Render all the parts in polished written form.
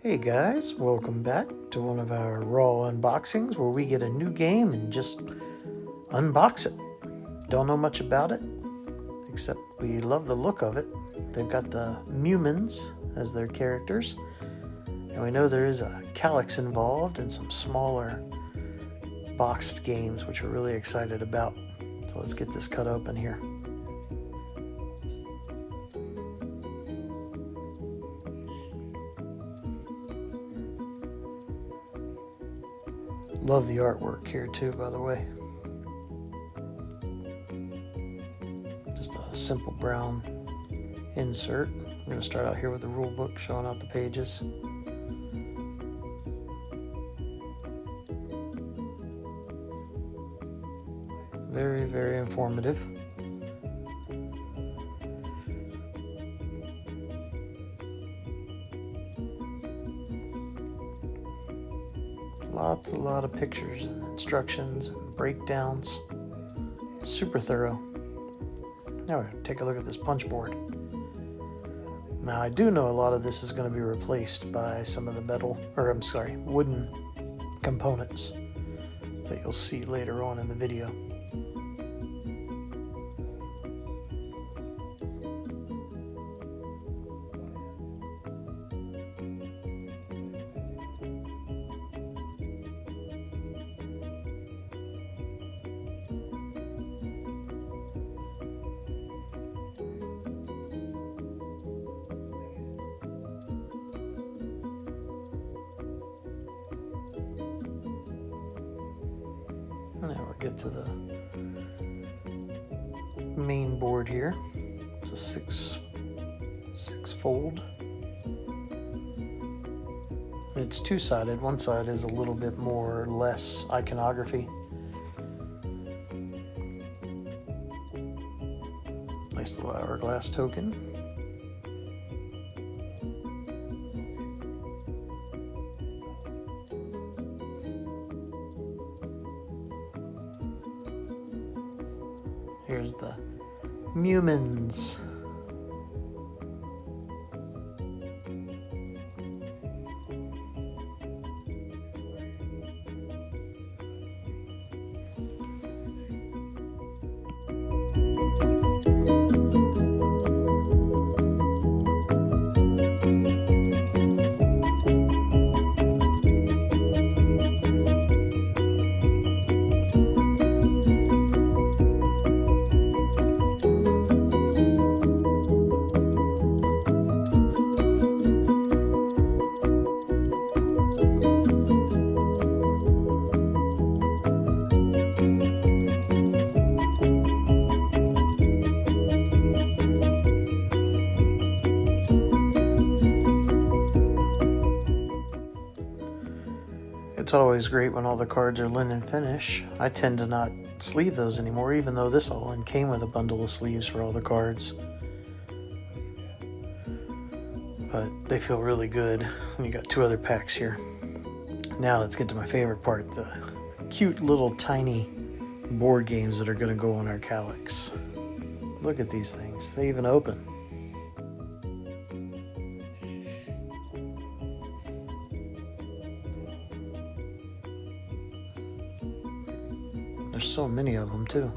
Hey guys, welcome back to one of our Raw unboxings where we get a new game and just unbox it. Don't know much about it, except we love the look of it. They've got the Mumins as their characters, and we know there is a Calyx involved and some smaller boxed games, which we're really excited about. So let's get this cut open here. Love the artwork here too, by the way. Just a simple brown insert. I'm going to start out here with the rule book showing out the pages. Very, very informative. A lot of pictures and instructions and breakdowns. Super thorough. Now we're going to take a look at this punch board. Now I do know a lot of this is going to be replaced by some of the wooden components that you'll see later on in the video. Now we'll get to the main board here. It's a six fold. It's two-sided. One side is a little bit more or less iconography. Nice little hourglass token. Here's the Mumins. It's always great when all the cards are linen finish. I tend to not sleeve those anymore, even though this all came with a bundle of sleeves for all the cards. But they feel really good. And you got two other packs here. Now let's get to my favorite part, the cute little tiny board games that are going to go on our Calyx. Look at these things. They even open. There's so many of them too.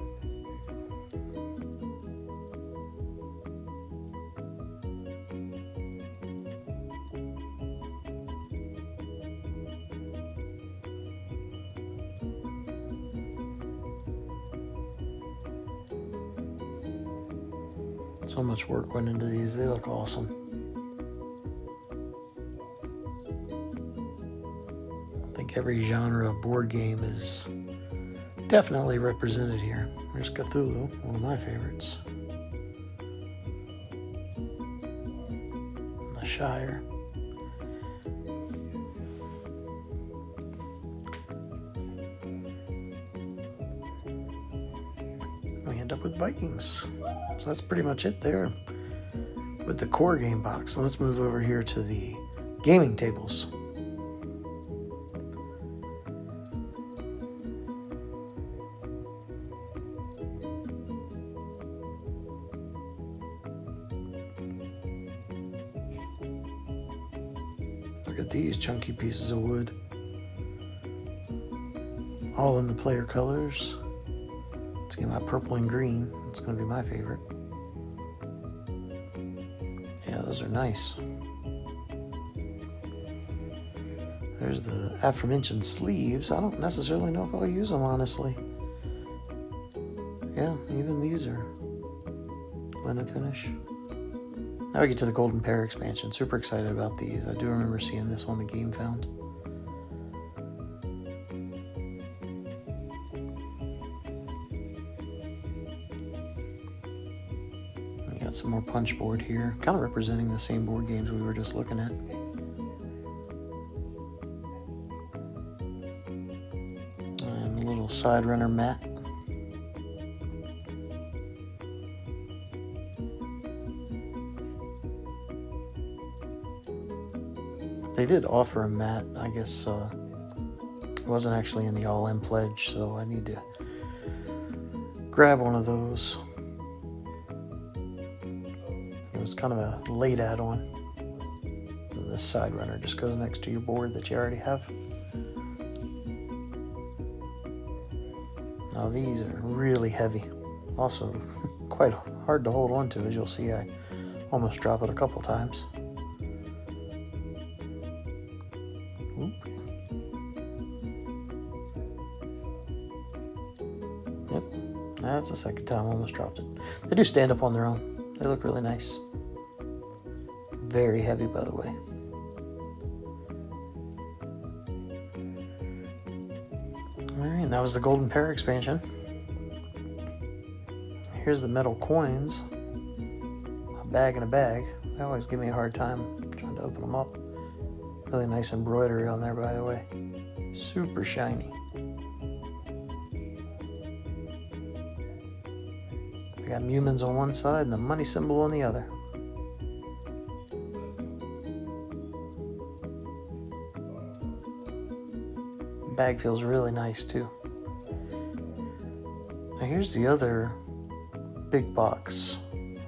So much work went into these. They look awesome. I think every genre of board game is definitely represented here. There's Cthulhu, one of my favorites. And the Shire. We end up with Vikings. So that's pretty much it there with the core game box. So let's move over here to the gaming tables. Look at these chunky pieces of wood. All in the player colors. Let's get my purple and green. It's going to be my favorite. Yeah, those are nice. There's the aforementioned sleeves. I don't necessarily know if I'll use them, honestly. Yeah, even these are linen finish. Now we get to the Golden Pair expansion. Super excited about these. I do remember seeing this on the Game Found. We got some more punch board here, kind of representing the same board games we were just looking at. And a little side runner mat. They did offer a mat. I guess it wasn't actually in the all-in pledge, so I need to grab one of those. It was kind of a late add-on. And this side runner just goes next to your board that you already have. Now these are really heavy. Also quite hard to hold on to, as you'll see. I almost drop it a couple times. Yep, that's the second time I almost dropped it. They do stand up on their own. They look really nice. Very heavy, by the way. Alright, that was the Golden Pair expansion. Here's the metal coins. A bag in a bag. They always give me a hard time trying to open them up. Really nice embroidery on there, by the way. Super shiny. I got Mumins on one side and the money symbol on the other. The bag feels really nice too. Now here's the other big box.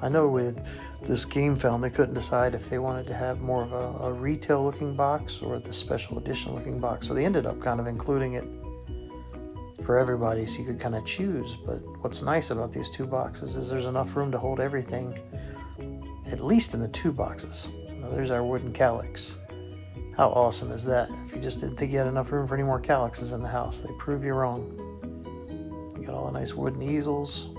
I know with this Game Found they couldn't decide if they wanted to have more of a retail looking box or the special edition looking box, so they ended up kind of including it for everybody so you could kind of choose. But what's nice about these two boxes is there's enough room to hold everything, at least in the two boxes. Now there's our wooden calyx. How awesome is that? If you just didn't think you had enough room for any more calyxes in the house, they prove you wrong. You got all the nice wooden easels.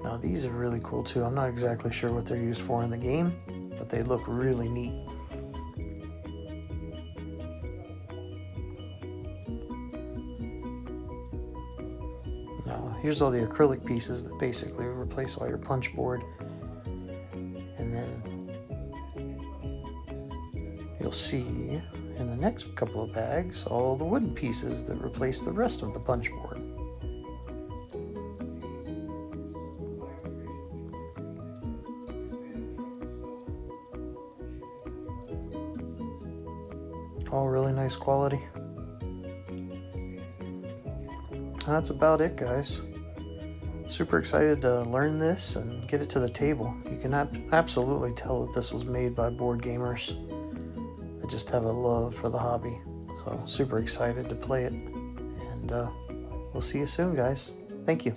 Now these are really cool too. I'm not exactly sure what they're used for in the game, but they look really neat. Now here's all the acrylic pieces that basically replace all your punch board. And then you'll see in the next couple of bags all the wooden pieces that replace the rest of the punch board. All really nice quality. That's about it, guys. Super excited to learn this and get it to the table. You can absolutely tell that this was made by board gamers that just have a love for the hobby. So super excited to play it. And we'll see you soon, guys. Thank you.